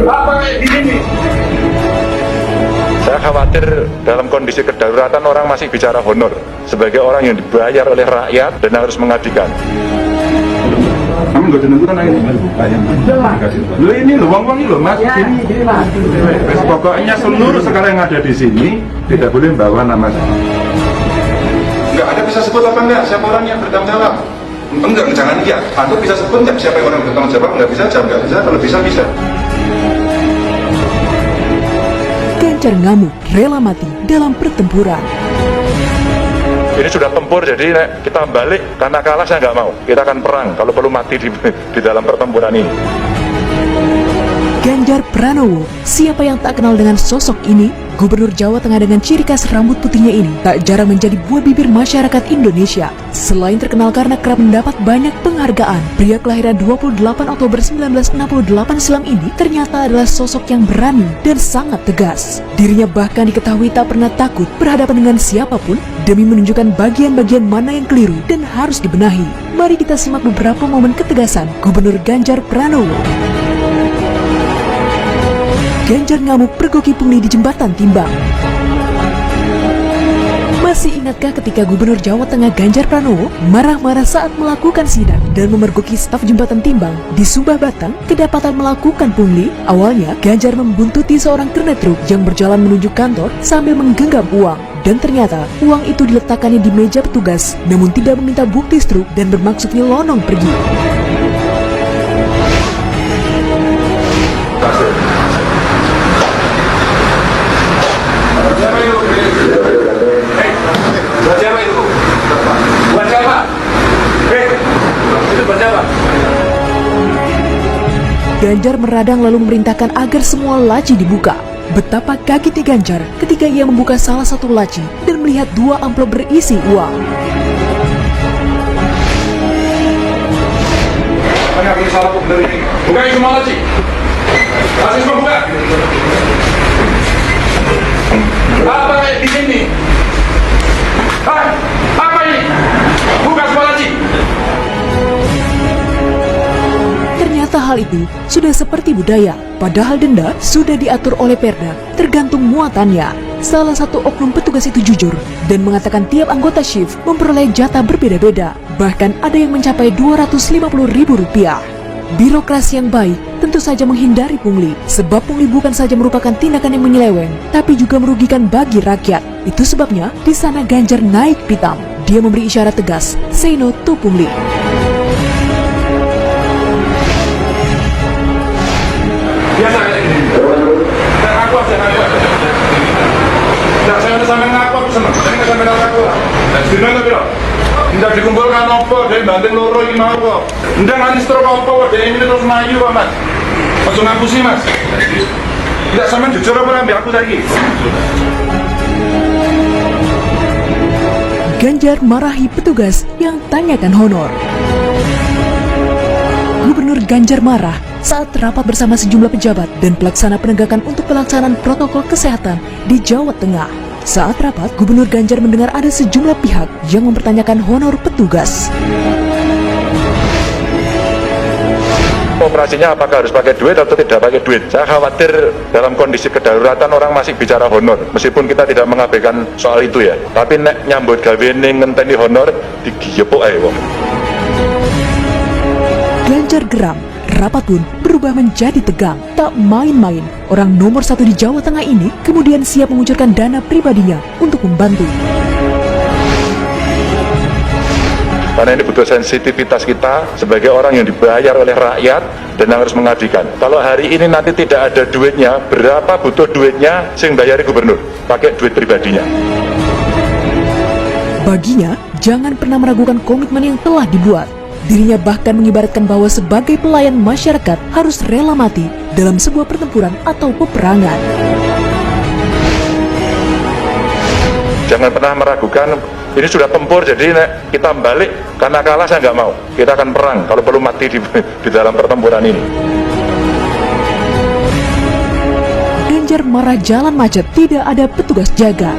Apa kayak gini nih? Saya khawatir dalam kondisi kedaruratan orang masih bicara honor sebagai orang yang dibayar oleh rakyat dan harus mengabdikan. Kami nggak tentukan ini. Lo ini lo, uang ini lo mas. Ini pokoknya seluruh sekarang yang ada di sini tidak boleh membawa nama saya. Enggak ada bisa sebut apa enggak siapa orang yang bertanggung jawab. Enggak, jangan iya. Anda bisa sebut enggak siapa yang orang bertanggung jawab? Enggak bisa, enggak bisa. Kalau bisa bisa. Ganjar ngamuk, rela mati dalam pertempuran. Ini sudah tempur, jadi kita balik karena kalah saya nggak mau. Kita akan perang kalau perlu mati di dalam pertempuran ini. Ganjar Pranowo, siapa yang tak kenal dengan sosok ini? Gubernur Jawa Tengah dengan ciri khas rambut putihnya ini tak jarang menjadi buah bibir masyarakat Indonesia. Selain terkenal karena kerap mendapat banyak penghargaan, pria kelahiran 28 Oktober 1968 silam ini ternyata adalah sosok yang berani dan sangat tegas. Dirinya bahkan diketahui tak pernah takut berhadapan dengan siapapun demi menunjukkan bagian-bagian mana yang keliru dan harus dibenahi. Mari kita simak beberapa momen ketegasan Gubernur Ganjar Pranowo. Ganjar ngamuk pergoki pungli di jembatan Timbang. Masih ingatkah ketika Gubernur Jawa Tengah Ganjar Pranowo marah-marah saat melakukan sidak dan memergoki staf jembatan Timbang di Subah Batang kedapatan melakukan pungli? Awalnya Ganjar membuntuti seorang kernet truk yang berjalan menuju kantor sambil menggenggam uang. Dan ternyata uang itu diletakkannya di meja petugas namun tidak meminta bukti struk dan bermaksud nyelonong pergi. Ganjar meradang lalu memerintahkan agar semua laci dibuka. Betapa kagetnya Ganjar ketika ia membuka salah satu laci dan melihat 2 amplop berisi uang. Buka semua laci. Laci semua buka. Apa kayak di sini? Apa ini? Buka semua laci. Ternyata hal itu sudah seperti budaya, padahal denda sudah diatur oleh Perda, tergantung muatannya. Salah satu oknum petugas itu jujur dan mengatakan tiap anggota shift memperoleh jatah berbeda-beda, bahkan ada yang mencapai Rp250.000. Birokrasi yang baik tentu saja menghindari pungli, sebab pungli bukan saja merupakan tindakan yang menyeleweng, tapi juga merugikan bagi rakyat. Itu sebabnya di sana Ganjar naik pitam. Dia memberi isyarat tegas, say no to pungli. Biasa kayak gini. Saya ngaku aja, ngaku aja. Nggak, saya udah sampai ngaku, aku seneng. Saya nggak sampai ngaku. Dino tapi loh. Nggak dikumpulkan apa, dari banting loro ini mau kok. Nggak nanti stroke apa, dari ini terus maju kok mas. Langsung ngaku sih mas. Nggak sampai jujur apa ambil aku lagi. Ganjar marahi petugas yang tanyakan honor. Gubernur Ganjar marah saat rapat bersama sejumlah pejabat dan pelaksana penegakan untuk pelaksanaan protokol kesehatan di Jawa Tengah. Saat rapat, Gubernur Ganjar mendengar ada sejumlah pihak yang mempertanyakan honor petugas. Operasinya apakah harus pakai duit atau tidak pakai duit? Saya khawatir dalam kondisi kedaruratan orang masih bicara honor, meskipun kita tidak mengabaikan soal itu ya. Tapi nek nyambut gawe ning ngenteni honor digiyepuk ae wong. Ganjar geram. Rapat pun berubah menjadi tegang. Tak main-main, orang nomor 1 di Jawa Tengah ini kemudian siap mengucurkan dana pribadinya untuk membantu. Karena ini butuh sensitivitas kita sebagai orang yang dibayar oleh rakyat dan harus mengabdikan. Kalau hari ini nanti tidak ada duitnya, berapa butuh duitnya sing bayari gubernur? Pakai duit pribadinya. Baginya, jangan pernah meragukan komitmen yang telah dibuat. Dirinya bahkan mengibaratkan bahwa sebagai pelayan masyarakat harus rela mati dalam sebuah pertempuran atau peperangan. Jangan pernah meragukan, ini sudah tempur, jadi kita balik karena kalah saya nggak mau. Kita akan perang kalau perlu mati di dalam pertempuran ini. Ganjar marah jalan macet, tidak ada petugas jaga.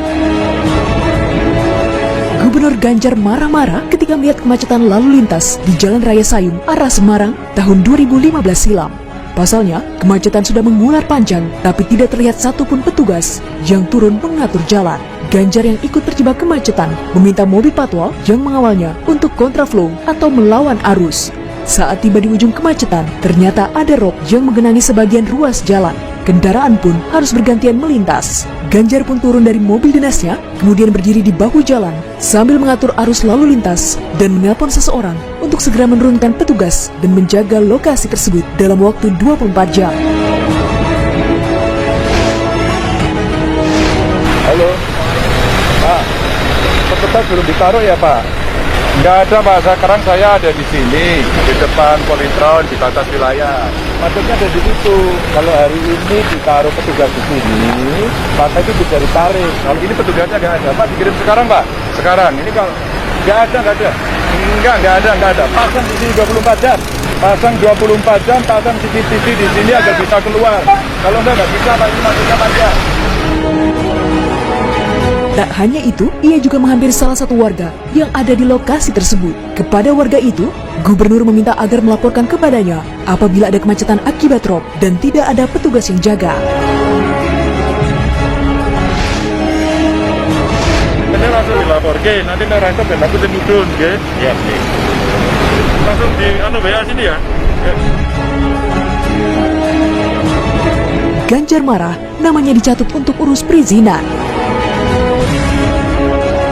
Gubernur Ganjar marah-marah ketika melihat kemacetan lalu lintas di Jalan Raya Sayung arah Semarang tahun 2015 silam. Pasalnya, kemacetan sudah mengular panjang, tapi tidak terlihat satupun petugas yang turun mengatur jalan. Ganjar yang ikut terjebak kemacetan meminta mobil patwal yang mengawalnya untuk kontraflow atau melawan arus. Saat tiba di ujung kemacetan, ternyata ada rop yang menggenangi sebagian ruas jalan. Kendaraan pun harus bergantian melintas. Ganjar pun turun dari mobil dinasnya, kemudian berdiri di bahu jalan sambil mengatur arus lalu lintas dan menelpon seseorang untuk segera menurunkan petugas dan menjaga lokasi tersebut dalam waktu 24 jam. Halo, Pak, petugas belum ditaruh ya Pak? Nggak ada Pak, sekarang saya ada di sini, di depan Politron, di batas wilayah. Maksudnya ada di situ. Kalau hari ini ditaruh petugas di sini, maka itu bisa ditarik. Kalau ini petugasnya nggak ada, Pak dikirim sekarang Pak. Sekarang, ini kalau nggak ada. Nggak ada. Pasang di sini 24 jam. Pasang 24 jam, pasang CCTV di sini agar bisa keluar. Kalau nggak bisa Pak, ini maksudnya panjang. Tak hanya itu, ia juga menghampiri salah satu warga yang ada di lokasi tersebut. Kepada warga itu, Gubernur meminta agar melaporkan kepadanya apabila ada kemacetan akibat rop dan tidak ada petugas yang jaga. Ini langsung dilapor, nanti ngerangkap dan aku tenudun, ya. Langsung di WA sini ya. Ganjar marah, namanya dicatut untuk urus perizinan.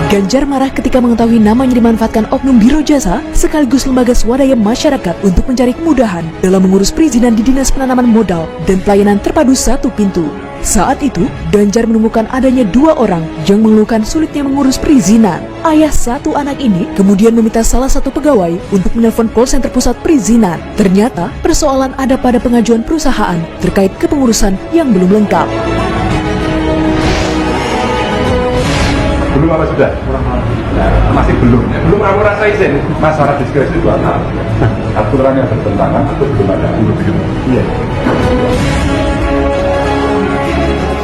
Ganjar marah ketika mengetahui namanya dimanfaatkan oknum biro jasa sekaligus lembaga swadaya masyarakat untuk mencari kemudahan dalam mengurus perizinan di Dinas Penanaman Modal dan Pelayanan Terpadu Satu Pintu. Saat itu, Ganjar menemukan adanya 2 orang yang mengeluhkan sulitnya mengurus perizinan. Ayah satu anak ini kemudian meminta salah satu pegawai untuk menelpon call center pusat perizinan. Ternyata, persoalan ada pada pengajuan perusahaan terkait kepengurusan yang belum lengkap. Belum apa sudah? Masih belum. Belum aku rasa izin. Masalah diskresi 2 hal. Aturan yang bertentangan atau belum ada. Iya.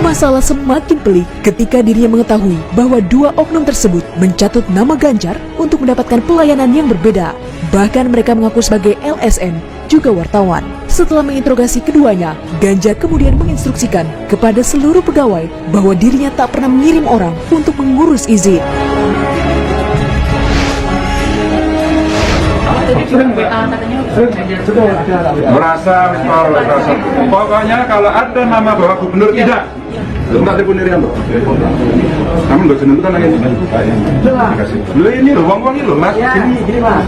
Masalah semakin pelik ketika dirinya mengetahui bahwa 2 oknum tersebut mencatut nama Ganjar untuk mendapatkan pelayanan yang berbeda. Bahkan mereka mengaku sebagai LSM, juga wartawan. Setelah menginterogasi keduanya, Ganjar kemudian menginstruksikan kepada seluruh pegawai bahwa dirinya tak pernah mengirim orang untuk mengurus izin. Merasa. Pokoknya kalau ada nama Bapak Gubernur tidak. Lu tak telepon Irianto. Kamu nggak seneng kan lagi? Lu ini loh, uang ini loh Mas. Gini Mas.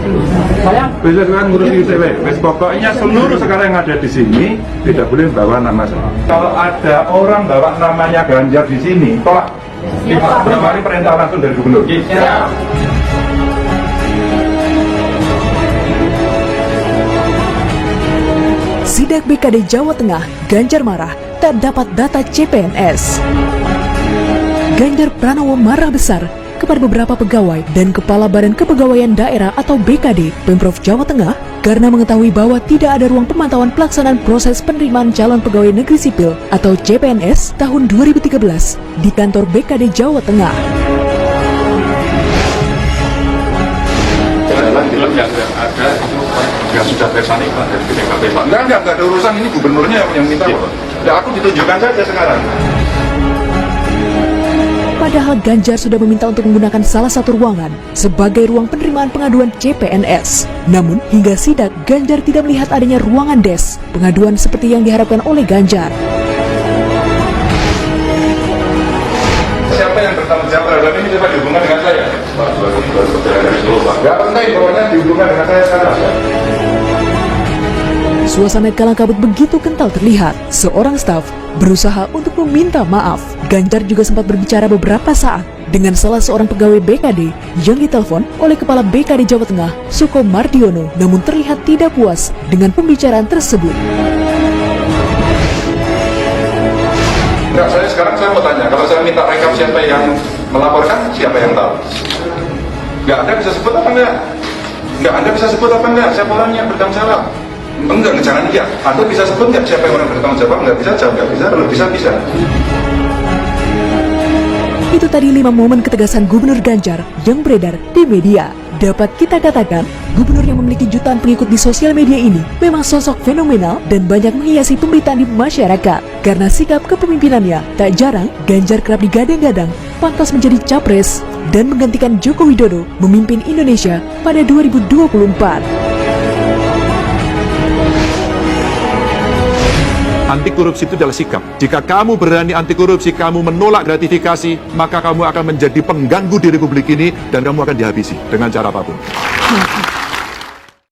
Bisa kan ngurus ICW. Pokoknya seluruh sekarang yang ada di sini tidak boleh bawa nama saya. Kalau ada orang bawa namanya Ganjar di sini, tolak. Kemarin perintah langsung dari Gubernur. Sidak BKD Jawa Tengah, Ganjar marah tak dapat data CPNS. Ganjar Pranowo marah besar kepada beberapa pegawai dan Kepala Badan Kepegawaian Daerah atau BKD Pemprov Jawa Tengah karena mengetahui bahwa tidak ada ruang pemantauan pelaksanaan proses penerimaan calon pegawai negeri sipil atau CPNS tahun 2013 di kantor BKD Jawa Tengah. Ada itu yang sudah bersani Pak dari BPKP Pak. Enggak ada urusan, ini gubernurnya yang minta. Ya aku ditunjukkan saja sekarang. Padahal Ganjar sudah meminta untuk menggunakan salah satu ruangan sebagai ruang penerimaan pengaduan CPNS. Namun hingga sidak Ganjar tidak melihat adanya ruangan desk pengaduan seperti yang diharapkan oleh Ganjar. Siapa yang bertanggung jawab terhadap ini coba dihubungkan dengan saya. Gak penting, pokoknya dihubungkan dengan saya sekarang. Suasana kalang kabut begitu kental terlihat. Seorang staf berusaha untuk meminta maaf. Ganjar juga sempat berbicara beberapa saat dengan salah seorang pegawai BKD yang ditelepon oleh Kepala BKD Jawa Tengah, Suko Mardiono, namun terlihat tidak puas dengan pembicaraan tersebut. Enggak, sekarang saya mau tanya, kalau saya minta rekap siapa yang melaporkan, siapa yang tahu? Enggak, Anda bisa sebut apa enggak? Enggak, Anda bisa sebut apa enggak? Siapa orang yang bertanggung jawab? Enggak, jangan iya. Anda bisa sebut enggak siapa yang orang bertanggung jawab? Enggak bisa jawab, enggak bisa, kalau bisa, bisa. Itu tadi 5 momen ketegasan Gubernur Ganjar yang beredar di media. Dapat kita katakan, gubernur yang memiliki jutaan pengikut di sosial media ini memang sosok fenomenal dan banyak menghiasi pemberitaan di masyarakat. Karena sikap kepemimpinannya, tak jarang Ganjar kerap digadang-gadang pantas menjadi capres dan menggantikan Joko Widodo memimpin Indonesia pada 2024. Anti korupsi itu adalah sikap. Jika kamu berani anti korupsi, kamu menolak gratifikasi, maka kamu akan menjadi pengganggu di Republik ini dan kamu akan dihabisi dengan cara apapun.